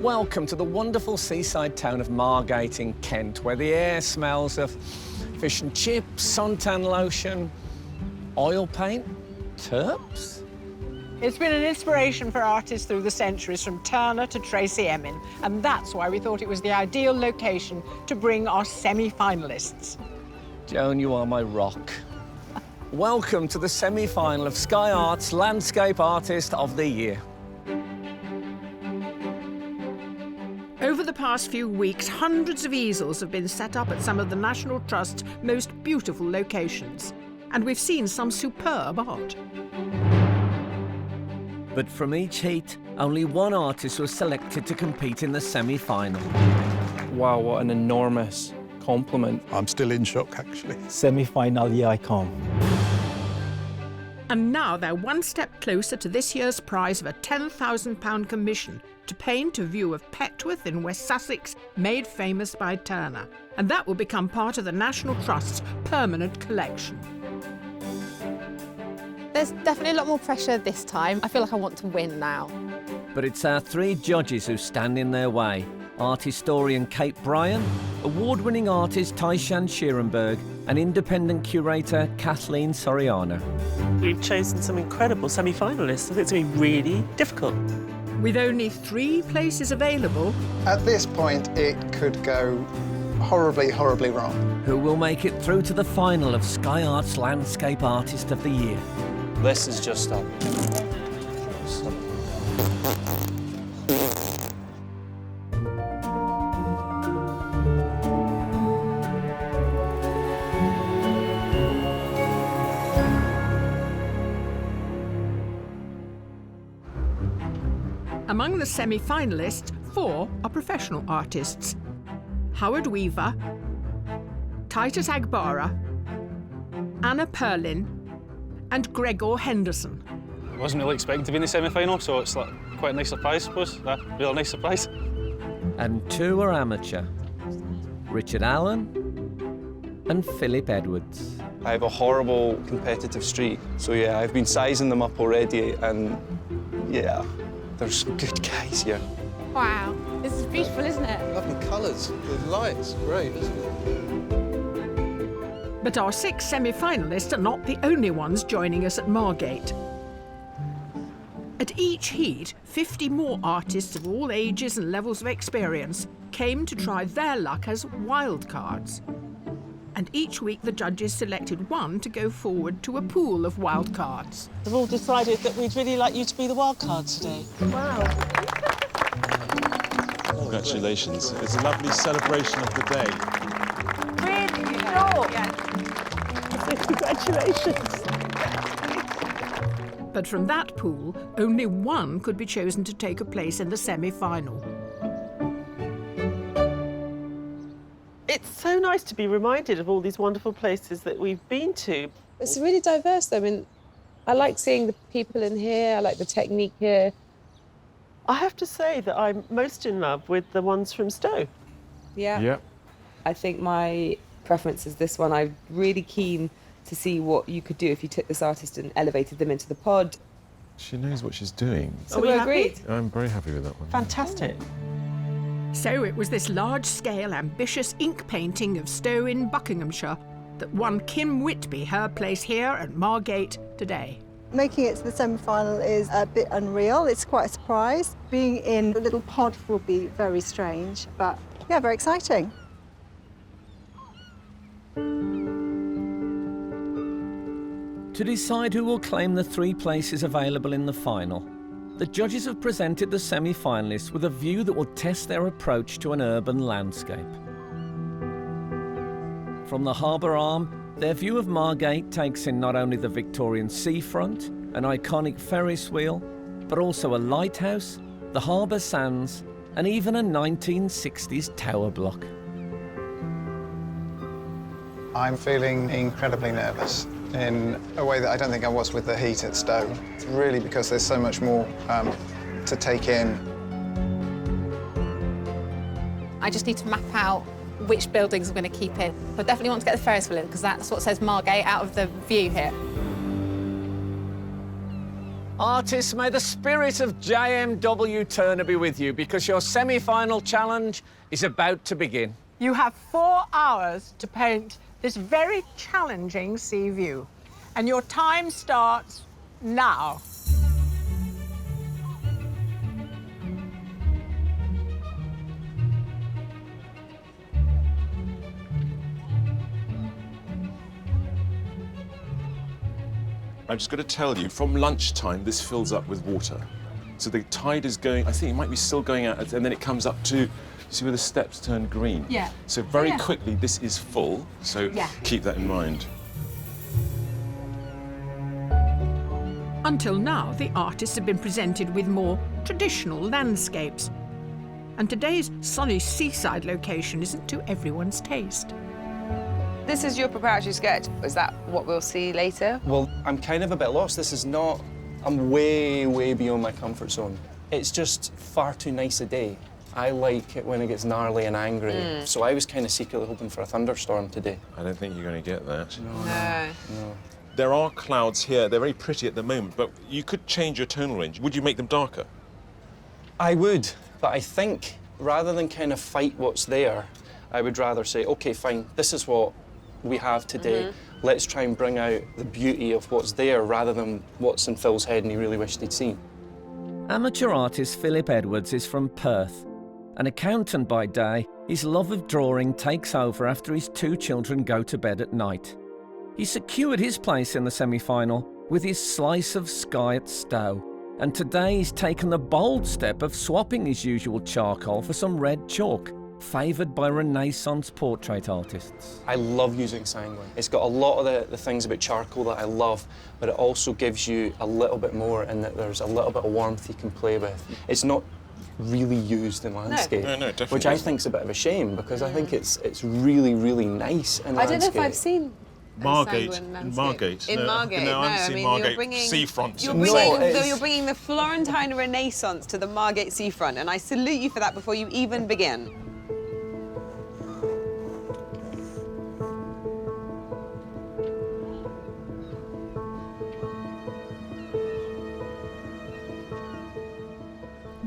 Welcome to the wonderful seaside town of Margate in Kent, where the air smells of fish and chips, suntan lotion, oil paint, turps. It's been an inspiration for artists through the centuries, from Turner to Tracy Emin, and that's why we thought it was the ideal location to bring our semi-finalists. Joan, you are my rock. Welcome to the semi-final of Sky Arts Landscape Artist of the Year. Over the past few weeks, hundreds of easels have been set up at some of the National Trust's most beautiful locations, and we've seen some superb art. But from each heat, only one artist was selected to compete in the semi-final. Wow, what an enormous compliment. I'm still in shock, actually. Semi-final, here I come. And now they're one step closer to this year's prize of a £10,000 commission to paint a view of Petworth in West Sussex, made famous by Turner. And that will become part of the National Trust's permanent collection. There's definitely a lot more pressure this time. I feel like I want to win now. But it's our three judges who stand in their way. Art historian Kate Bryan, award-winning artist Taishan Schierenberg, and independent curator Kathleen Soriano. We've chosen some incredible semi-finalists. I think it's going to be really difficult. With only 3 places available... At this point, it could go horribly, horribly wrong. Who will make it through to the final of Sky Arts Landscape Artist of the Year? This is just a... Among the semi-finalists, 4 are professional artists. Howard Weaver, Titus Agbara, Anna Perlin, and Gregor Henderson. Wasn't really expecting to be in the semi-final, so it's like quite a nice surprise, I suppose. A real nice surprise. And 2 are amateur. Richard Allen and Philip Edwards. I have a horrible competitive streak, so yeah, I've been sizing them up already, and yeah, there's some good guys here. Wow, this is beautiful, isn't it? Lovely colours, the lights, great, isn't it? But our 6 semi-finalists are not the only ones joining us at Margate. At each heat, 50 more artists of all ages and levels of experience came to try their luck as wildcards. And each week the judges selected one to go forward to a pool of wildcards. We've all decided that we'd really like you to be the wild card today. Wow. Congratulations. It's a lovely celebration of the day. Really? Sure. Congratulations. But from that pool, only one could be chosen to take a place in the semi-final. It's so nice to be reminded of all these wonderful places that we've been to. It's really diverse, though. I mean, I like seeing the people in here, I like the technique here. I have to say that I'm most in love with the ones from Stow. Yeah. Yep. I think my preference is this one. I'm really keen to see what you could do if you took this artist and elevated them into the pod. She knows what she's doing. So we agreed. I'm very happy with that one. Fantastic. So it was this large-scale, ambitious ink painting of Stow in Buckinghamshire that won Kim Whitby her place here at Margate today. Making it to the semi-final is a bit unreal. It's quite a surprise. Being in a little pod will be very strange, but yeah, very exciting. To decide who will claim the 3 places available in the final, the judges have presented the semi-finalists with a view that will test their approach to an urban landscape. From the harbour arm, their view of Margate takes in not only the Victorian seafront, an iconic Ferris wheel, but also a lighthouse, the harbour sands, and even a 1960s tower block. I'm feeling incredibly nervous in a way that I don't think I was with the heat at Stow. It's really because there's so much more to take in. I just need to map out which buildings I'm going to keep in. I definitely want to get the Ferris wheel in because that's what says Margate out of the view here. Artists, may the spirit of JMW Turner be with you, because your semi-final challenge is about to begin. You have 4 hours to paint this very challenging sea view, and your time starts now. I'm just going to tell you, from lunchtime, this fills up with water. So the tide is going, I think it might be still going out, and then it comes up to, see where the steps turn green? Yeah. So very quickly, this is full, so keep that in mind. Until now, the artists have been presented with more traditional landscapes. And today's sunny seaside location isn't to everyone's taste. This is your preparatory sketch. Is that what we'll see later? Well, I'm kind of a bit lost. This is not... I'm way, way beyond my comfort zone. It's just far too nice a day. I like it when it gets gnarly and angry. So I was kind of secretly hoping for a thunderstorm today. I don't think you're going to get that. No. There are clouds here. They're very pretty at the moment, but you could change your tonal range. Would you make them darker? I would, but I think rather than kind of fight what's there, I would rather say, OK, fine, this is what we have today. Let's try and bring out the beauty of what's there rather than what's in Phil's head and he really wished he'd seen. Amateur artist Philip Edwards is from Perth. An accountant by day, his love of drawing takes over after his 2 children go to bed at night. He secured his place in the semi-final with his slice of sky at Stow, and today he's taken the bold step of swapping his usual charcoal for some red chalk, favoured by Renaissance portrait artists. I love using sanguine. It's got a lot of the things about charcoal that I love, but it also gives you a little bit more in that there's a little bit of warmth you can play with. It's not really used in landscape, No, definitely which I think's a bit of a shame because I think it's really, really nice in landscape. I don't know if I've seen Margate. In Margate. Margate, no, I haven't seen Margate you're bringing, seafront. You're bringing the Florentine Renaissance to the Margate seafront, and I salute you for that before you even begin.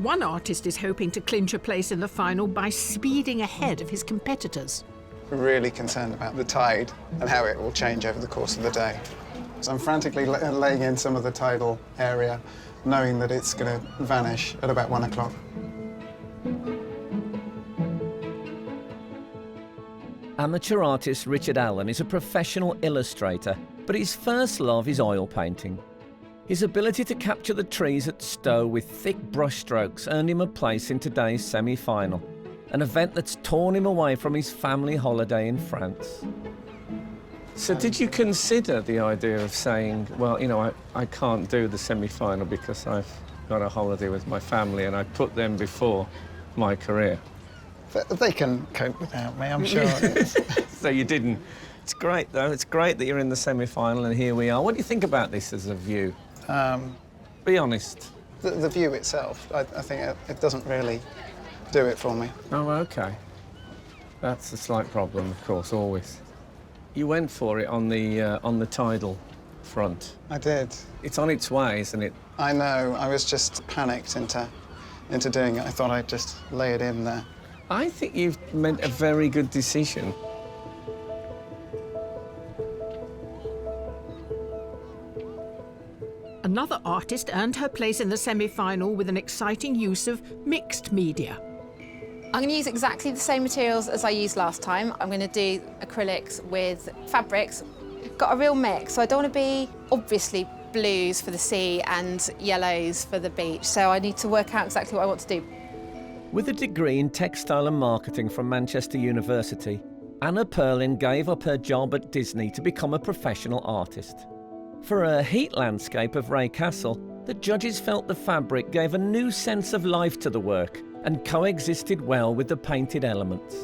One artist is hoping to clinch a place in the final by speeding ahead of his competitors. Really concerned about the tide and how it will change over the course of the day. So I'm frantically laying in some of the tidal area, knowing that it's going to vanish at about 1 o'clock. Amateur artist Richard Allen is a professional illustrator, but his first love is oil painting. His ability to capture the trees at Stow with thick brushstrokes earned him a place in today's semi-final, an event that's torn him away from his family holiday in France. So did you consider the idea of saying, well, you know, I can't do the semi-final because I've got a holiday with my family and I put them before my career? They can cope without me, I'm sure. So you didn't. It's great, though. It's great that you're in the semi-final and here we are. What do you think about this as a view? Be honest. The view itself, I think it doesn't really do it for me. Oh, OK. That's a slight problem, of course, always. You went for it on the tidal front. I did. It's on its way, isn't it? I know. I was just panicked into doing it. I thought I'd just lay it in there. I think you've made a very good decision. Another artist earned her place in the semi-final with an exciting use of mixed media. I'm going to use exactly the same materials as I used last time. I'm going to do acrylics with fabrics. Got a real mix, so I don't want to be obviously blues for the sea and yellows for the beach, so I need to work out exactly what I want to do. With a degree in textile and marketing from Manchester University, Anna Perlin gave up her job at Disney to become a professional artist. For her heat landscape of Ray Castle, the judges felt the fabric gave a new sense of life to the work and coexisted well with the painted elements.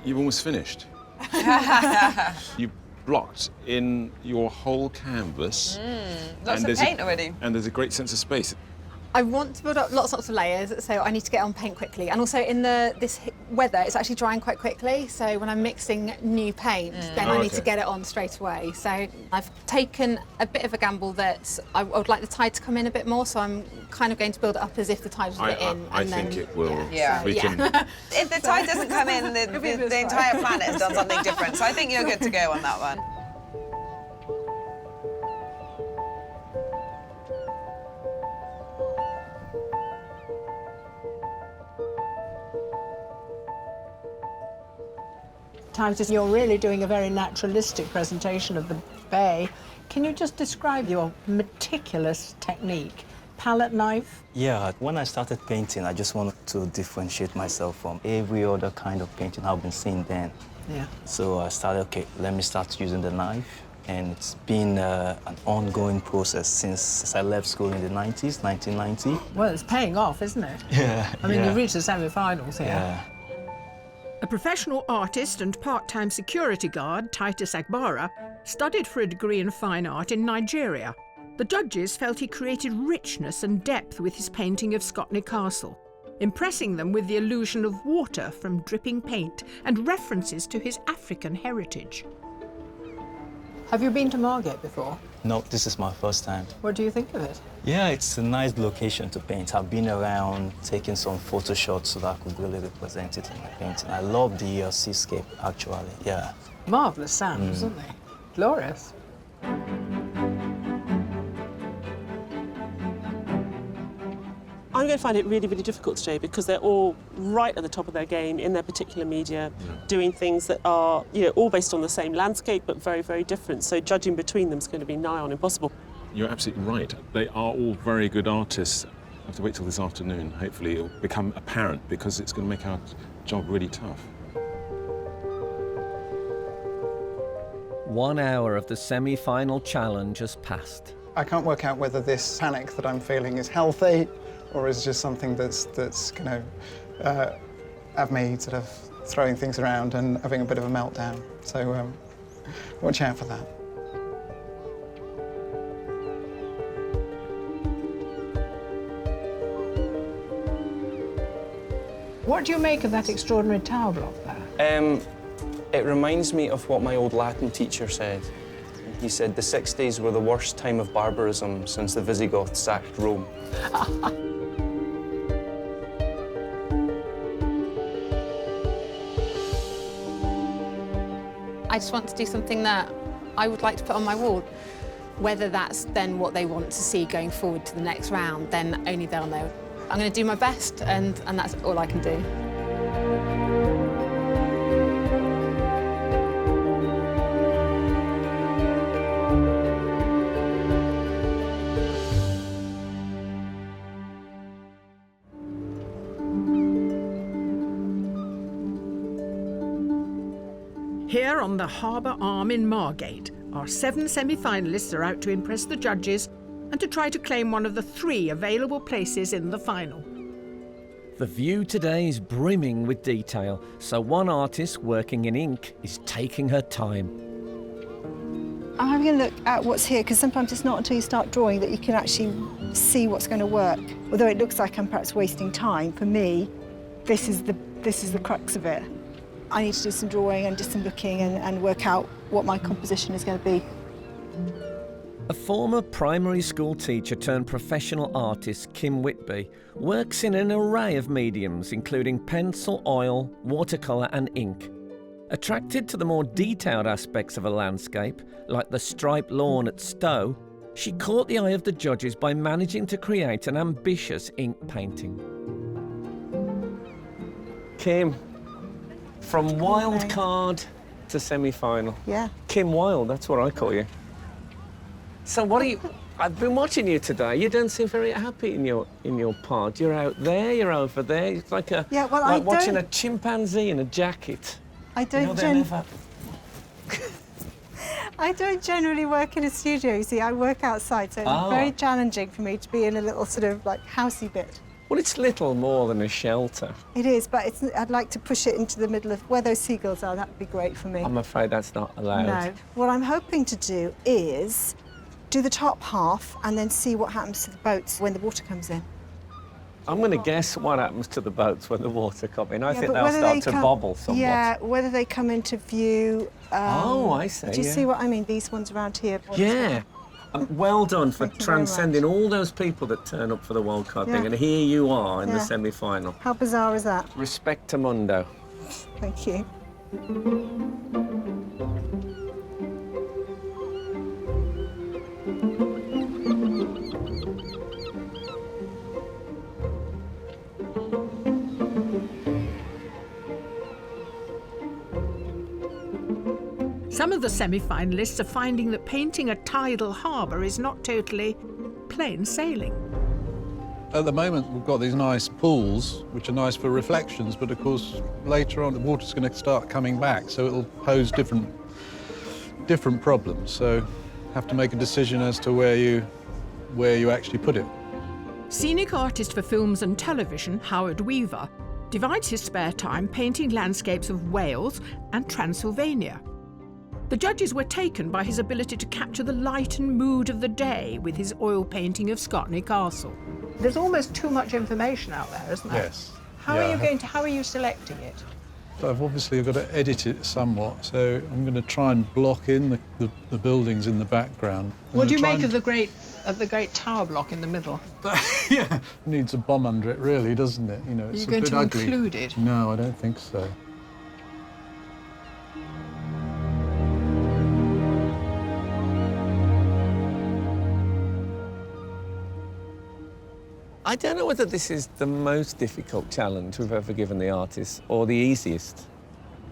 You've almost finished. You blocked in your whole canvas. Lots of paint already. And there's a great sense of space. I want to build up lots of layers, so I need to get on paint quickly. And also in this weather, it's actually drying quite quickly. So when I'm mixing new paint, then I need to get it on straight away. So I've taken a bit of a gamble that I would like the tide to come in a bit more. So I'm kind of going to build it up as if the tide was a bit in. I think it will. Yeah. We can. If the tide doesn't come in, the entire planet has done something different. So I think you're good to go on that one. Titus, you're really doing a very naturalistic presentation of the bay. Can you just describe your meticulous technique? Palette knife? Yeah, when I started painting, I just wanted to differentiate myself from every other kind of painting I've been seeing then. Yeah. So I started, okay, let me start using the knife. And it's been an ongoing process since I left school in the 90s, 1990. Well, it's paying off, isn't it? Yeah. I mean, you've reached the semi-finals here. Yeah. A professional artist and part-time security guard, Titus Agbara, studied for a degree in fine art in Nigeria. The judges felt he created richness and depth with his painting of Scotney Castle, impressing them with the illusion of water from dripping paint and references to his African heritage. Have you been to Margate before? No, this is my first time. What do you think of it? Yeah, it's a nice location to paint. I've been around taking some photo shots so that I could really represent it in my painting. I love the seascape, actually, yeah. Marvellous sound, isn't they? Glorious. I'm going to find it really, really difficult today because they're all right at the top of their game in their particular media, doing things that are, all based on the same landscape, but very, very different. So judging between them is going to be nigh on impossible. You're absolutely right. They are all very good artists. I have to wait till this afternoon. Hopefully it'll become apparent because it's going to make our job really tough. 1 hour of the semi-final challenge has passed. I can't work out whether this panic that I'm feeling is healthy or is just something that's going to have me sort of throwing things around and having a bit of a meltdown. So watch out for that. What do you make of that extraordinary tower block there? It reminds me of what my old Latin teacher said. He said the 60s were the worst time of barbarism since the Visigoths sacked Rome. I just want to do something that I would like to put on my wall. Whether that's then what they want to see going forward to the next round, then only they'll know. I'm going to do my best, and that's all I can do. Here on the harbour arm in Margate, our 7 semi-finalists are out to impress the judges and to try to claim one of the 3 available places in the final. The view today is brimming with detail, so one artist working in ink is taking her time. I'm having a look at what's here, because sometimes it's not until you start drawing that you can actually see what's going to work. Although it looks like I'm perhaps wasting time, for me, this is the crux of it. I need to do some drawing and do some looking and work out what my composition is going to be. A former primary school teacher turned professional artist, Kim Whitby, works in an array of mediums, including pencil, oil, watercolour and ink. Attracted to the more detailed aspects of a landscape, like the striped lawn at Stow, she caught the eye of the judges by managing to create an ambitious ink painting. Kim, from wild card to semi-final. Yeah. Kim Wild, that's what I call you. So what are you... I've been watching you today. You don't seem very happy in your part. You're out there, you're over there. It's like like watching a chimpanzee in a jacket. I don't I don't generally work in a studio, you see. I work outside, so it's very challenging for me to be in a little sort of like housey bit. Well, it's little more than a shelter. It is, but I'd like to push it into the middle of where those seagulls are. That would be great for me. I'm afraid that's not allowed. No. What I'm hoping to do is do the top half and then see what happens to the boats when the water comes in. I'm going to guess what happens to the boats when the water come in. I think but they'll whether start they to come- bobble somewhat. Yeah, whether they come into view. Oh, I see, Do you yeah. see what I mean? These ones around here. What is Yeah. Well done for Thank you very transcending all those people that turn up for the World Cup thing, Yeah. and here you are in the Yeah. semi-final. How bizarre is that? Respectamundo. Thank you. Some of the semi-finalists are finding that painting a tidal harbour is not totally plain sailing. At the moment, we've got these nice pools, which are nice for reflections, but of course, later on, the water's going to start coming back, so it'll pose different problems. So, have to make a decision as to where you actually put it. Scenic artist for films and television, Howard Weaver, divides his spare time painting landscapes of Wales and Transylvania. The judges were taken by his ability to capture the light and mood of the day with his oil painting of Scotney Castle. There's almost too much information out there, isn't there? Yes. How are you selecting it? So I've obviously got to edit it somewhat, so I'm going to try and block in the buildings in the background. What do you make of the great tower block in the middle? Yeah, needs a bomb under it, really, doesn't it? You know, it's Are you a going bit to ugly. include it? No, I don't think so. I don't know whether this is the most difficult challenge we've ever given the artists or the easiest.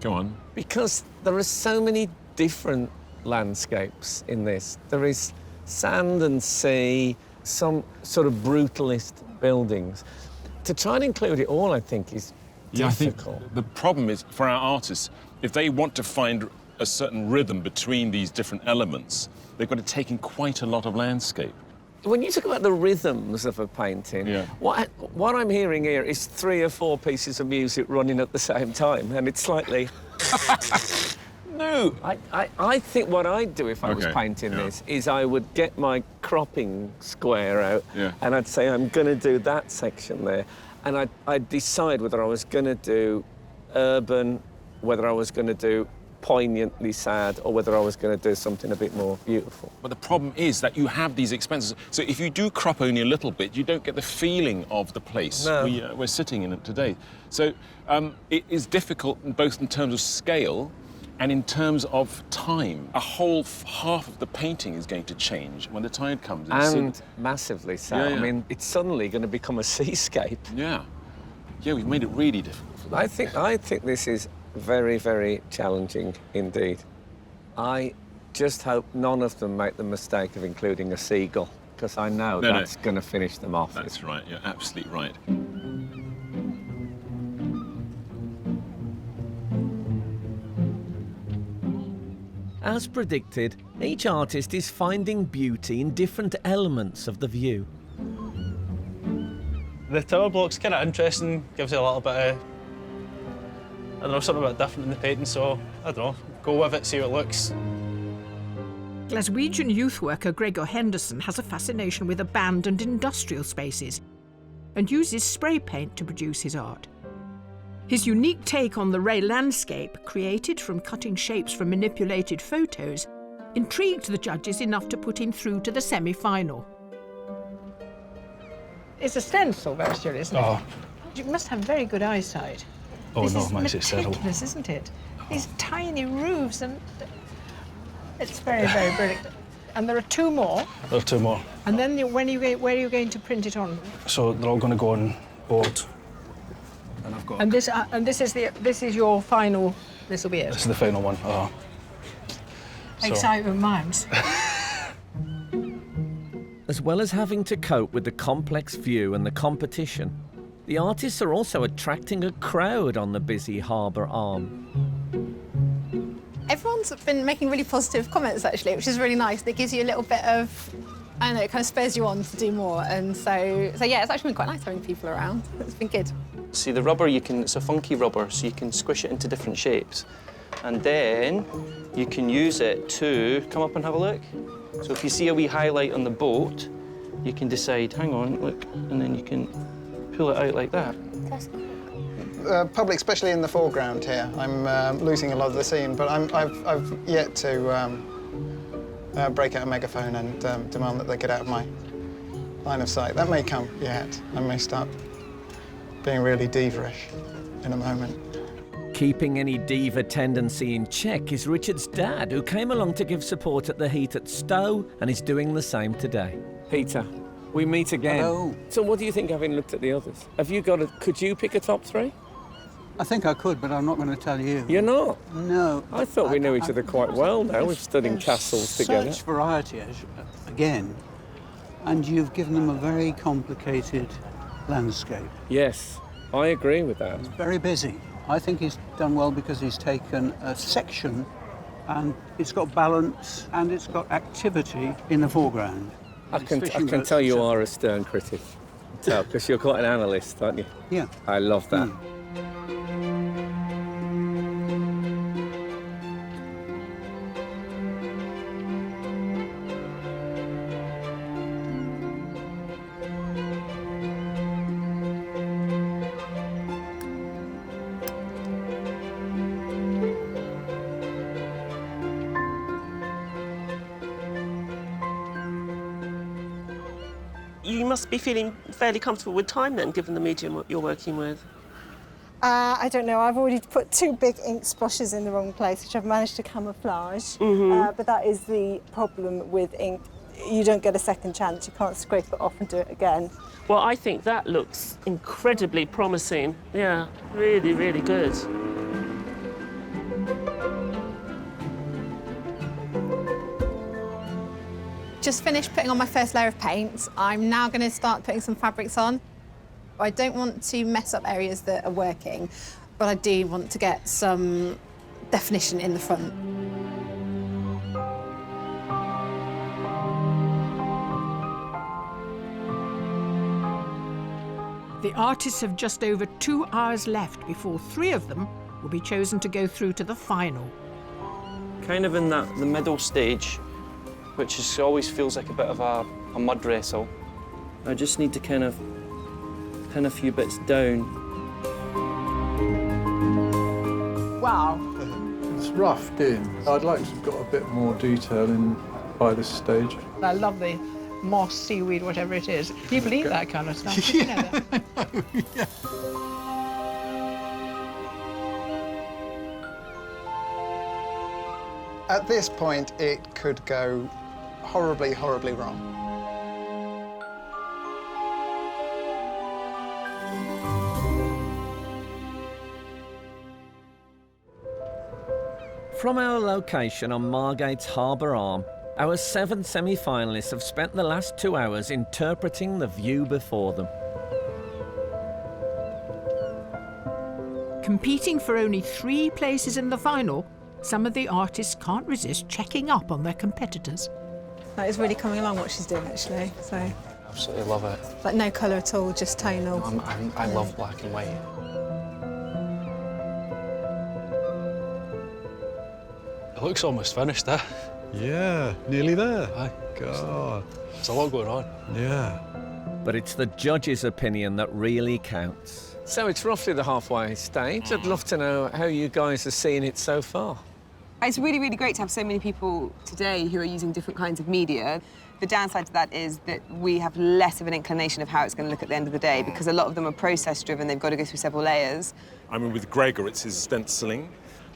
Go on. Because there are so many different landscapes in this. There is sand and sea, some sort of brutalist buildings. To try and include it all, I think, is difficult. I think the problem is, for our artists, if they want to find a certain rhythm between these different elements, they've got to take in quite a lot of landscape. When you talk about the rhythms of a painting, what I'm hearing here is 3 or 4 pieces of music running at the same time, and it's slightly... No! I think what I'd do if I was painting this is I would get my cropping square out and I'd say, I'm going to do that section there. And I'd decide whether I was going to do urban, whether I was going to do poignantly sad, or whether I was going to do something a bit more beautiful. But the problem is that you have these expenses. So if you do crop only a little bit, you don't get the feeling of the place we're sitting in it today. So it is difficult both in terms of scale and in terms of time. A whole half of the painting is going to change when the tide comes in. And massively so. Yeah, yeah. I mean, it's suddenly going to become a seascape. Yeah. Yeah, we've made it really difficult for them. I think this is very, very challenging indeed. I just hope none of them make the mistake of including a seagull, because I know that's going to finish them off. That's right, you're absolutely right. As predicted, each artist is finding beauty in different elements of the view. The tower block's kind of interesting, gives you a little bit of, I don't know, something a bit different in the painting, so, I don't know, go with it, see what it looks. Glaswegian youth worker Gregor Henderson has a fascination with abandoned industrial spaces and uses spray paint to produce his art. His unique take on the Ray landscape, created from cutting shapes from manipulated photos, intrigued the judges enough to put him through to the semi-final. It's a stencil version, isn't it? You must have very good eyesight. Oh, This no, is it's terrible. meticulous, isn't it? These tiny roofs, and it's very, very brilliant. And there are 2 more. There are 2 more. And then where are you going to print it on? So they're all going to go on board. And I've got... And this is your final. This will be it. This is the final one. Excitement minds. As well as having to cope with the complex view and the competition, the artists are also attracting a crowd on the busy harbour arm. Everyone's been making really positive comments, actually, which is really nice. It gives you a little bit of, I don't know, it kind of spurs you on to do more. And so yeah, it's actually been quite nice having people around. It's been good. See, the rubber, it's a funky rubber, so you can squish it into different shapes. And then you can use it to come up and have a look. So if you see a wee highlight on the boat, you can decide, hang on, look, and then you can pull it out like that. Public, especially in the foreground here, I'm losing a lot of the scene, but I've yet to break out a megaphone and demand that they get out of my line of sight. That may come yet. I may start being really diva-ish in a moment. Keeping any diva tendency in check is Richard's dad, who came along to give support at the heat at Stow and is doing the same today. Peter, we meet again. Hello. So what do you think, having looked at the others? Have you got could you pick a top three? I think I could, but I'm not going to tell you. You're not? No. I thought we knew each other quite well now. We've stood in castles together. Such variety, again, and you've given them a very complicated landscape. Yes, I agree with that. It's very busy. I think he's done well because he's taken a section and it's got balance and it's got activity in the foreground. I can tell you are a stern critic. Tell, because you're quite an analyst, aren't you? Yeah. I love that. You must be feeling fairly comfortable with time then, given the medium you're working with. I don't know. I've already put 2 big ink splashes in the wrong place, which I've managed to camouflage. But that is the problem with ink. You don't get a second chance. You can't scrape it off and do it again. Well, I think that looks incredibly promising. Yeah, really, really good. Just finished putting on my first layer of paint. I'm now going to start putting some fabrics on. I don't want to mess up areas that are working, but I do want to get some definition in the front. The artists have just over 2 hours left before 3 of them will be chosen to go through to the final. Kind of in the middle stage, which always feels like a bit of a mud wrestle. I just need to kind of pin a few bits down. Wow. It's roughed in. I'd like to have got a bit more detail in by this stage. I love the moss, seaweed, whatever it is. You believe that kind of stuff? You know that? At this point, it could go horribly, horribly wrong. From our location on Margate's harbour arm, our 7 semi-finalists have spent the last 2 hours interpreting the view before them. Competing for only 3 places in the final, some of the artists can't resist checking up on their competitors. That is really coming along what she's doing, actually. So, Absolutely love it. like no colour at all, just tonal. I love black and white. It looks almost finished, eh? Yeah, nearly there. God. There's a lot going on. Yeah. But it's the judges' opinion that really counts. So it's roughly the halfway stage. I'd love to know how you guys are seeing it so far. It's really, really great to have so many people today who are using different kinds of media. The downside to that is that we have less of an inclination of how it's going to look at the end of the day, because a lot of them are process-driven. They've got to go through several layers. I mean, with Gregor, it's his stenciling.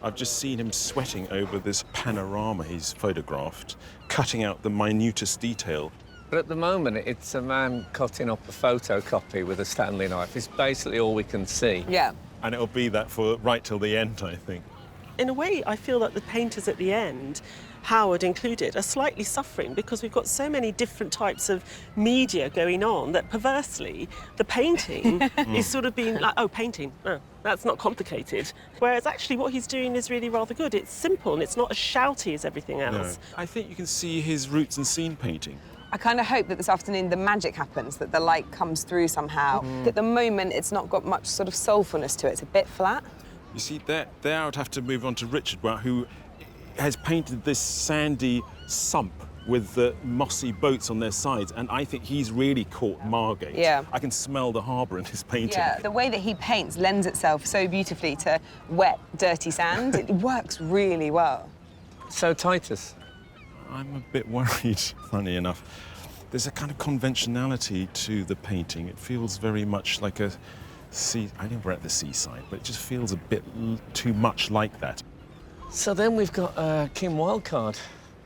I've just seen him sweating over this panorama he's photographed, cutting out the minutest detail. But at the moment, it's a man cutting up a photocopy with a Stanley knife. It's basically all we can see. Yeah. And it'll be that for right till the end, I think. In a way, I feel that the painters at the end, Howard included, are slightly suffering because we've got so many different types of media going on that perversely the painting is sort of being like, oh, painting, oh, that's not complicated. Whereas actually what he's doing is really rather good. It's simple and it's not as shouty as everything else. No. I think you can see his roots in scene painting. I kind of hope that this afternoon the magic happens, that the light comes through somehow. At the moment, it's not got much sort of soulfulness to it. It's a bit flat. You see, there I would have to move on to Richard, who has painted this sandy sump with the mossy boats on their sides, and I think he's really caught Margate. Yeah. I can smell the harbour in his painting. Yeah, the way that he paints lends itself so beautifully to wet, dirty sand. It works really well. So, Titus? I'm a bit worried, funny enough. There's a kind of conventionality to the painting. It feels very much like a sea... I know we're at the seaside, but it just feels a bit too much like that. So then we've got Kim Wildcard.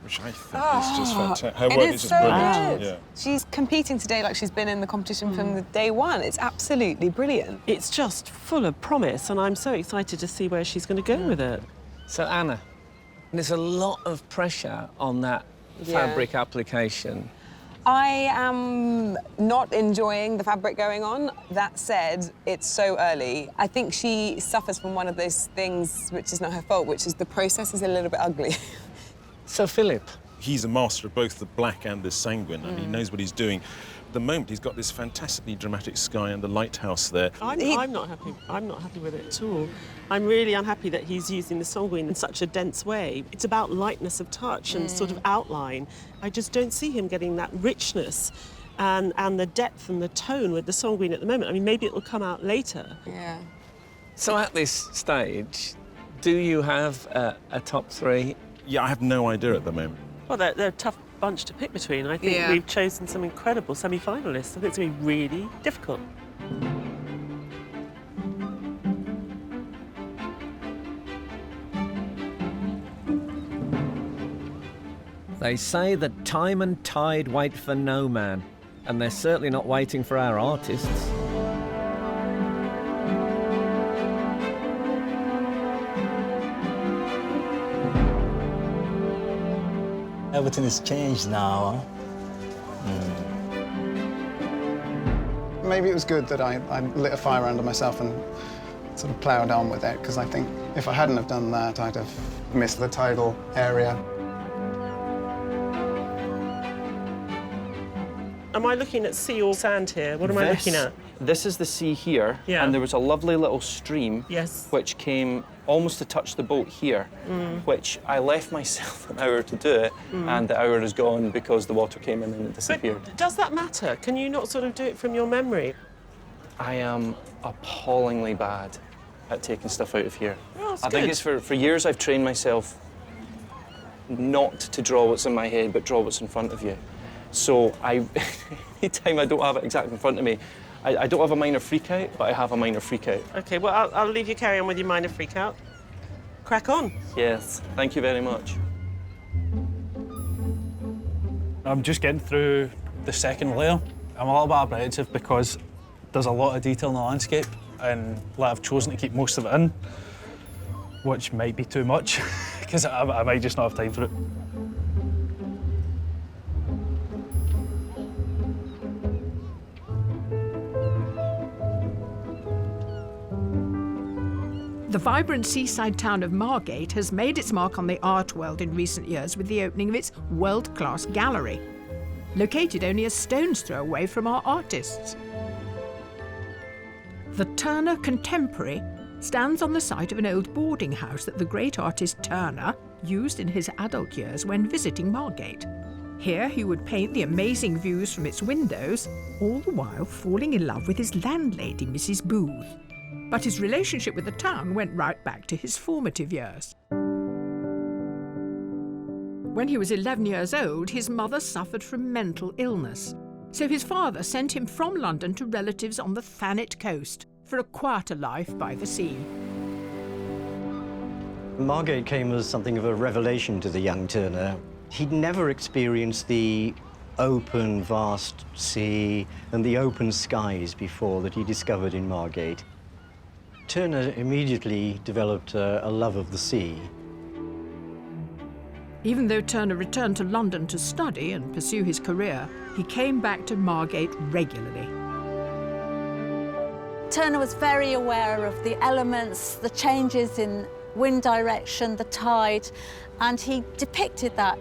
Which I think is just fantastic. Her It work is is just so brilliant. good. Yeah. She's competing today like she's been in the competition from the day one. It's absolutely brilliant. It's just full of promise, and I'm so excited to see where she's going to go with it. So, Anna, there's a lot of pressure on that fabric application. I am not enjoying the fabric going on. That said, it's so early. I think she suffers from one of those things which is not her fault, which is the process is a little bit ugly. So, Philip? He's a master of both the black and the sanguine, and he knows what he's doing. At the moment, he's got this fantastically dramatic sky and the lighthouse there. I'm not happy. I'm not happy with it at all. I'm really unhappy that he's using the sanguine in such a dense way. It's about lightness of touch and sort of outline. I just don't see him getting that richness and the depth and the tone with the sanguine at the moment. I mean, maybe it will come out later. Yeah. So at this stage, do you have a top three? Yeah, I have no idea at the moment. Well, they're a tough bunch to pick between. I think we've chosen some incredible semi-finalists. I think it's going to be really difficult. They say that time and tide wait for no man, and they're certainly not waiting for our artists. Everything is changed now. Maybe it was good that I lit a fire under myself and sort of ploughed on with it, because I think if I hadn't have done that, I'd have missed the tidal area. Am I looking at sea or sand here? What am I looking at? This is the sea here, and there was a lovely little stream which came almost to touch the boat here, which I left myself an hour to do it, and the hour is gone because the water came in and it disappeared. But does that matter? Can you not sort of do it from your memory? I am appallingly bad at taking stuff out of here. Well, I think it's for years I've trained myself not to draw what's in my head, but draw what's in front of you. So anytime I don't have it exactly in front of me, I don't have a minor freak out, but I have a minor freak out. OK, well, I'll leave you carry on with your minor freak out. Crack on. Yes, thank you very much. I'm just getting through the second layer. I'm a little bit apprehensive because there's a lot of detail in the landscape, and I've chosen to keep most of it in, which might be too much, because I might just not have time for it. The vibrant seaside town of Margate has made its mark on the art world in recent years with the opening of its world-class gallery, located only a stone's throw away from our artists. The Turner Contemporary stands on the site of an old boarding house that the great artist Turner used in his adult years when visiting Margate. Here he would paint the amazing views from its windows, all the while falling in love with his landlady, Mrs. Booth. But his relationship with the town went right back to his formative years. When he was 11 years old, his mother suffered from mental illness. So his father sent him from London to relatives on the Thanet coast for a quieter life by the sea. Margate came as something of a revelation to the young Turner. He'd never experienced the open, vast sea and the open skies before that he discovered in Margate. Turner immediately developed a love of the sea. Even though Turner returned to London to study and pursue his career, he came back to Margate regularly. Turner was very aware of the elements, the changes in wind direction, the tide, and he depicted that.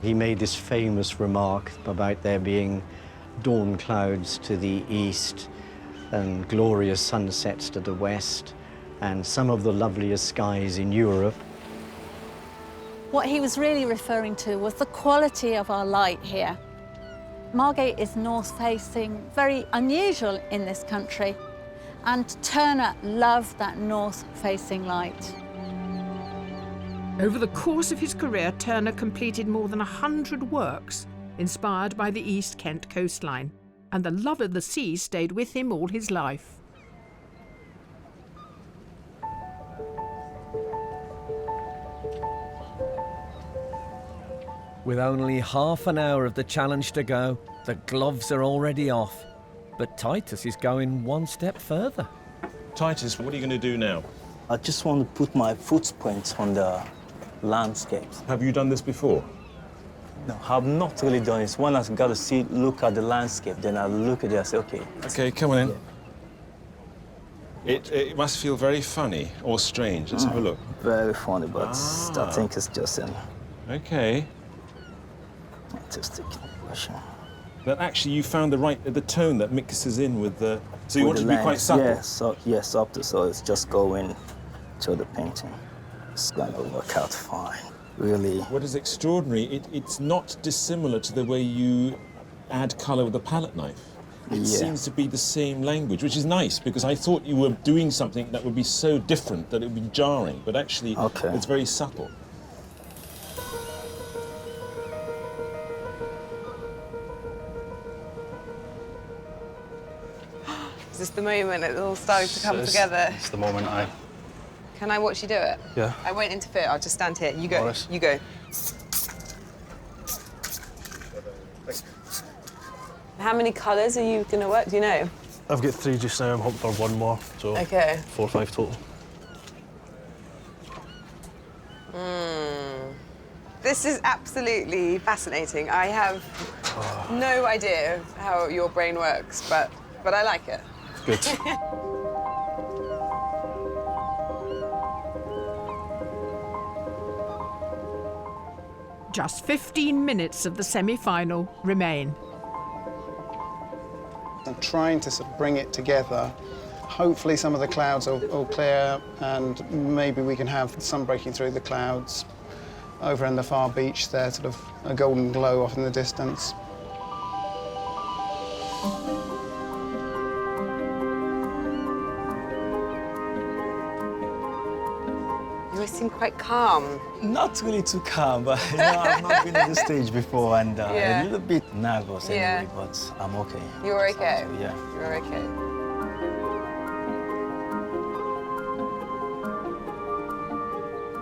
He made this famous remark about there being dawn clouds to the east and glorious sunsets to the west, and some of the loveliest skies in Europe. What he was really referring to was the quality of our light here. Margate is north-facing, very unusual in this country, and Turner loved that north-facing light. Over the course of his career, Turner completed more than 100 works inspired by the East Kent coastline, and the love of the sea stayed with him all his life. With only half an hour of the challenge to go, the gloves are already off. But Titus is going one step further. Titus, what are you going to do now? I just want to put my footprint on the landscapes. Have you done this before? No, I've not really done it. When I've got to see, look at the landscape, then I look at it and say, okay. Okay, come on in. It must feel very funny or strange. Let's have a look. Very funny, but I think it's just an Okay. artistic question. But actually, you found the tone that mixes in with the. So you want it to be quite subtle. Yes, subtle. So it's just going to the painting. It's going to work out fine. Really. What is extraordinary? It's not dissimilar to the way you add colour with a palette knife. It seems to be the same language, which is nice because I thought you were doing something that would be so different that it would be jarring. But actually, it's very subtle. Is this the moment it's all starting to come together? It's the moment Can I watch you do it? Yeah. I won't interfere, I'll just stand here. You go. Alright. You go. How many colours are you going to work? Do you know? I've got 3 just now. I'm hoping for 1 more, so Okay. 4 or 5 total. This is absolutely fascinating. I have no idea how your brain works, but I like it. Good. Just 15 minutes of the semi-final remain. I'm trying to sort of bring it together. Hopefully some of the clouds will clear and maybe we can have the sun breaking through the clouds. Over in the far beach there, sort of a golden glow off in the distance. You seem quite calm. Not really too calm, but you know, I've not been on this stage before and a little bit nervous anyway, but I'm okay. You're okay? Yeah. You're okay.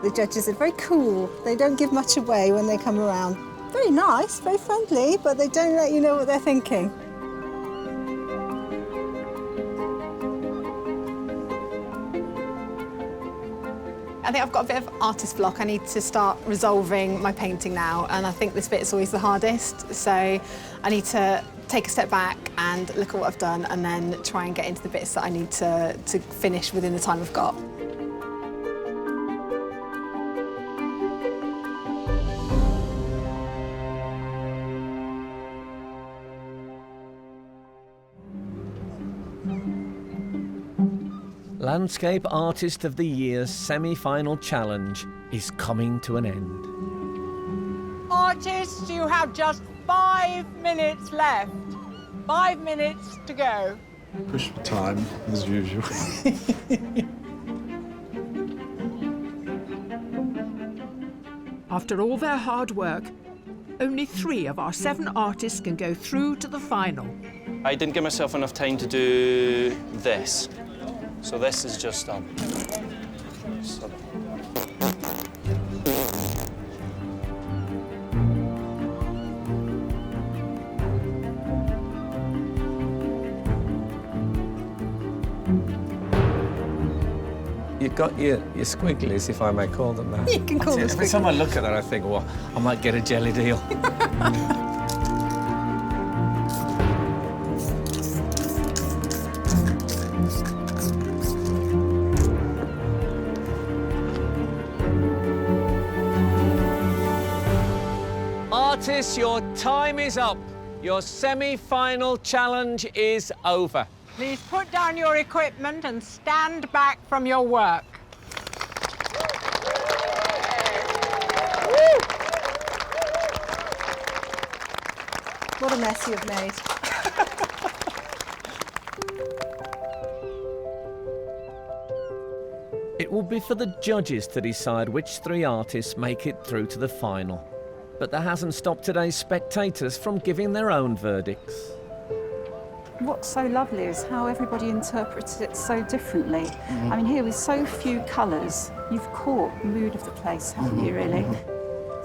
The judges are very cool. They don't give much away when they come around. Very nice, very friendly, but they don't let you know what they're thinking. I think I've got a bit of artist block. I need to start resolving my painting now, and I think this bit's always the hardest. So I need to take a step back and look at what I've done and then try and get into the bits that I need to finish within the time I've got. Landscape Artist of the Year's semi-final challenge is coming to an end. Artists, you have just 5 minutes left. 5 minutes to go. Push for time, as usual. After all their hard work, only 3 of our 7 artists can go through to the final. I didn't give myself enough time to do this. So this is just sort of. You've got your squigglies, if I may call them that. You can call them Every time I look at that, I think, well, I might get a jelly deal. Artists, your time is up. Your semi-final challenge is over. Please put down your equipment and stand back from your work. Woo! What a mess you've made. It will be for the judges to decide which 3 artists make it through to the final. But that hasn't stopped today's spectators from giving their own verdicts. What's so lovely is how everybody interprets it so differently. I mean, here with so few colours, you've caught the mood of the place, haven't you, really?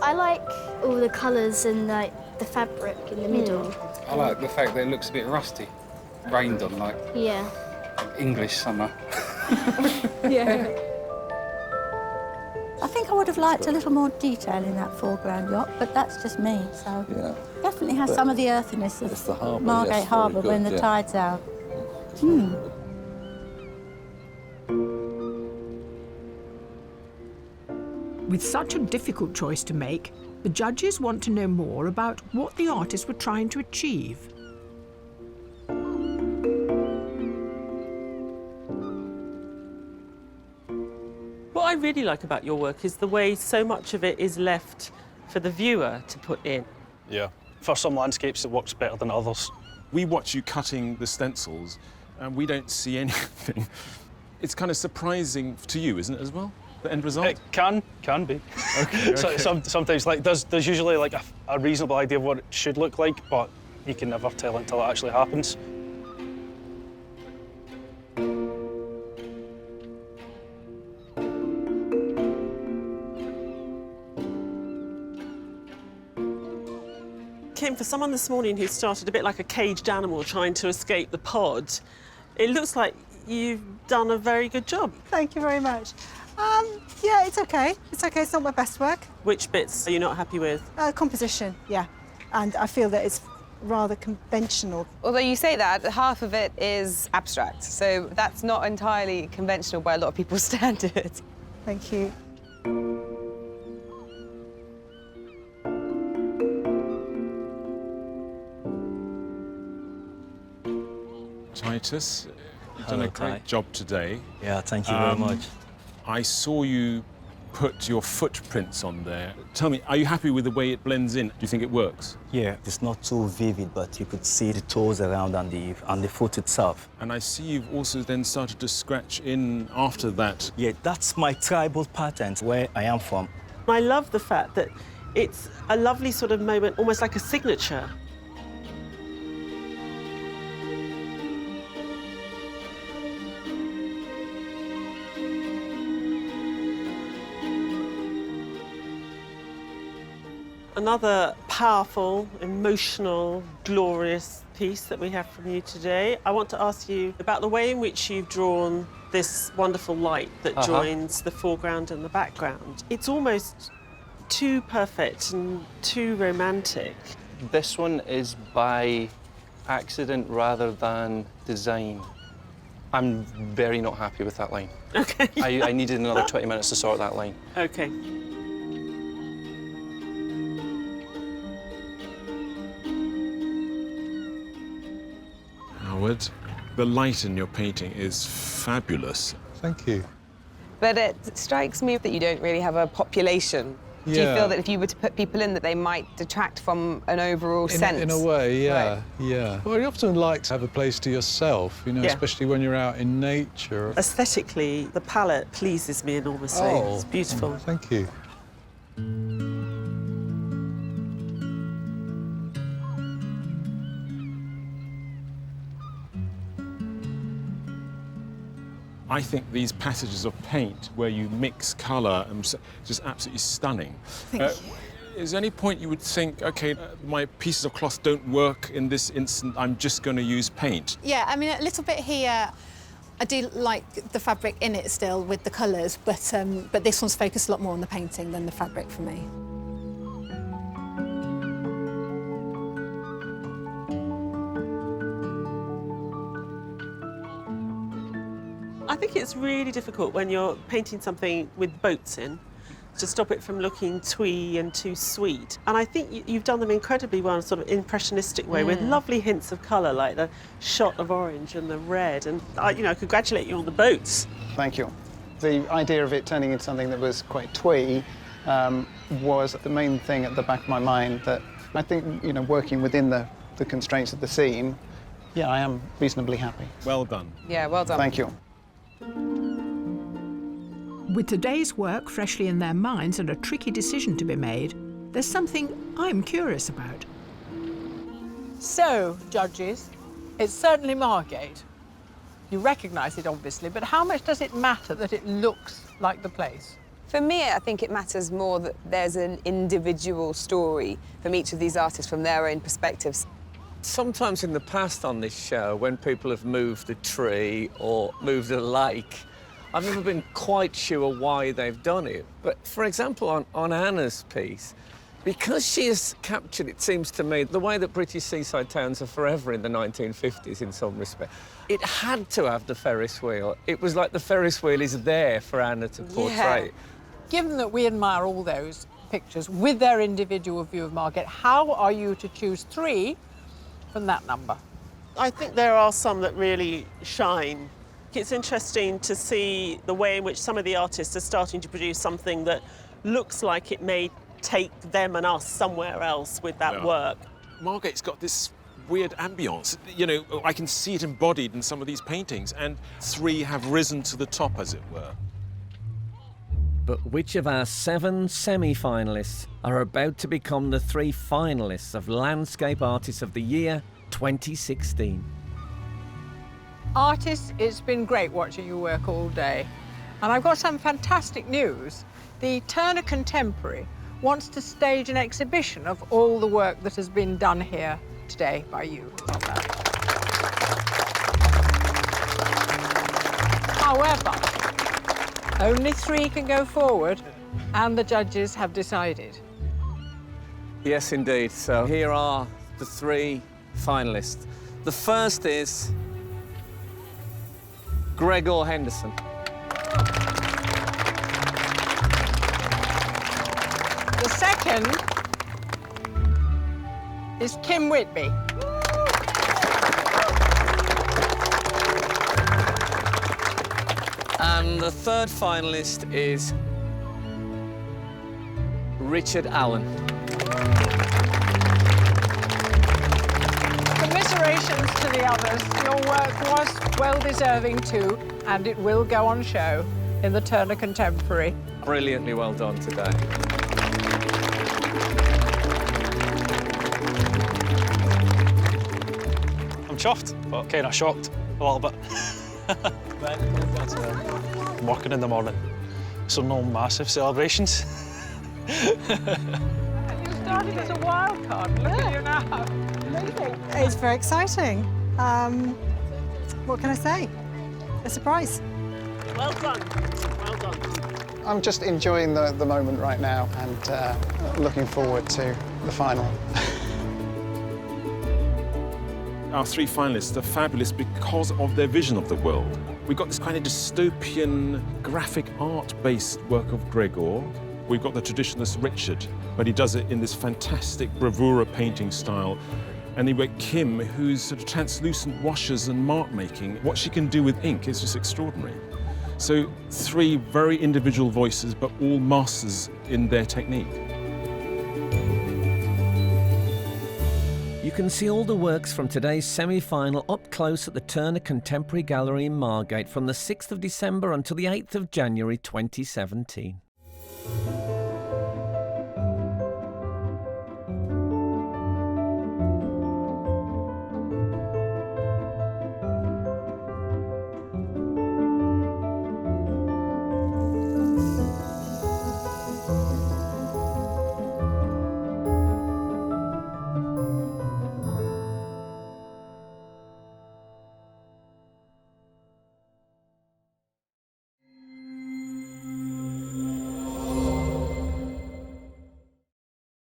I like all the colours and like the fabric in the middle. I like the fact that it looks a bit rusty, rained on like English summer. Yeah. I think I would have liked a little more detail in that foreground yacht, but that's just me, so... Yeah. Definitely has But some of the earthiness it's the of harbour, Margate yes, Harbour very when good, the yeah. tide's out. With such a difficult choice to make, the judges want to know more about what the artists were trying to achieve. What I really like about your work is the way so much of it is left for the viewer to put in. Yeah. For some landscapes, it works better than others. We watch you cutting the stencils, and we don't see anything. It's kind of surprising to you, isn't it, as well, the end result? It can be. Okay. Sometimes, like, there's usually like a reasonable idea of what it should look like, but you can never tell until it actually happens. Kim, for someone this morning who started a bit like a caged animal trying to escape the pod, it looks like you've done a very good job. Thank you very much. Yeah, it's okay. It's okay, it's not my best work. Which bits are you not happy with? Composition, yeah. And I feel that it's rather conventional. Although you say that, half of it is abstract, so that's not entirely conventional by a lot of people's standards. Thank you. Titus, you've done Hello, a great Ty. job today. Yeah, thank you very much. I saw you put your footprints on there. Tell me, are you happy with the way it blends in? Do you think it works? Yeah, it's not too vivid, but you could see the toes around and the foot itself. And I see you've also then started to scratch in after that. Yeah, that's my tribal pattern, where I am from. I love the fact that it's a lovely sort of moment, almost like a signature. Another powerful, emotional, glorious piece that we have from you today. I want to ask you about the way in which you've drawn this wonderful light that joins the foreground and the background. It's almost too perfect and too romantic. This one is by accident rather than design. I'm very not happy with that line. Okay. I needed another 20 minutes to sort that line. Okay. Howard, the light in your painting is fabulous. Thank you. But it strikes me that you don't really have a population. Do you Yeah. feel that if you were to put people in, that they might detract from an overall sense? In a way, yeah, Right. yeah. Well, you often like to have a place to yourself, you know, Yeah. especially when you're out in nature. Aesthetically, the palette pleases me enormously. Oh, It's beautiful. Thank you. I think these passages of paint where you mix colour and just absolutely stunning. Thank you. Is there any point you would think, OK, my pieces of cloth don't work in this instant, I'm just going to use paint? Yeah, I mean, a little bit here. I do like the fabric in it still with the colours, but this one's focused a lot more on the painting than the fabric for me. I think it's really difficult when you're painting something with boats in to stop it from looking twee and too sweet. And I think you've done them incredibly well in a sort of impressionistic way with lovely hints of colour, like the shot of orange and the red. And I congratulate you on the boats. Thank you. The idea of it turning into something that was quite twee was the main thing at the back of my mind, that I think, working within the the constraints of the scene, yeah, I am reasonably happy. Well done. Yeah, well done. Thank you. With today's work freshly in their minds and a tricky decision to be made, there's something I'm curious about. So, judges, it's certainly Margate. You recognise it, obviously, but how much does it matter that it looks like the place? For me, I think it matters more that there's an individual story from each of these artists from their own perspectives. Sometimes in the past on this show, when people have moved a tree or moved a lake, I've never been quite sure why they've done it. But for example, on Anna's piece, because she has captured, it seems to me, the way that British seaside towns are forever in the 1950s in some respect, it had to have the Ferris wheel. It was like the Ferris wheel is there for Anna to portray. Given that we admire all those pictures with their individual view of Margate, how are you to choose 3 from that number? I think there are some that really shine. It's interesting to see the way in which some of the artists are starting to produce something that looks like it may take them and us somewhere else with that work. Margate's got this weird ambience. You know, I can see it embodied in some of these paintings, and 3 have risen to the top, as it were. But which of our 7 semi-finalists are about to become the 3 finalists of Landscape Artist of the Year 2016? Artists, it's been great watching you work all day. And I've got some fantastic news. The Turner Contemporary wants to stage an exhibition of all the work that has been done here today by you. However, only 3 can go forward, and the judges have decided. Yes, indeed. So here are the 3 finalists. The first is Gregor Henderson. The second is Kim Whitby. And the third finalist is Richard Allen. Commiserations to the others. Your work was well-deserving too, and it will go on show in the Turner Contemporary. Brilliantly well done today. I'm chuffed, but kind of shocked a little bit. I'm working in the morning, so no massive celebrations. You started as a wild card. Look at you now. Amazing. It's very exciting. What can I say? A surprise. Well done. Well done. I'm just enjoying the moment right now and looking forward to the final. Our 3 finalists are fabulous because of their vision of the world. We've got this kind of dystopian, graphic art-based work of Gregor. We've got the traditionalist Richard, but he does it in this fantastic bravura painting style. And then we've got Kim, who's sort of translucent washes and mark making. What she can do with ink is just extraordinary. So 3 very individual voices, but all masters in their technique. You can see all the works from today's semi-final up close at the Turner Contemporary Gallery in Margate from the 6th of December until the 8th of January 2017.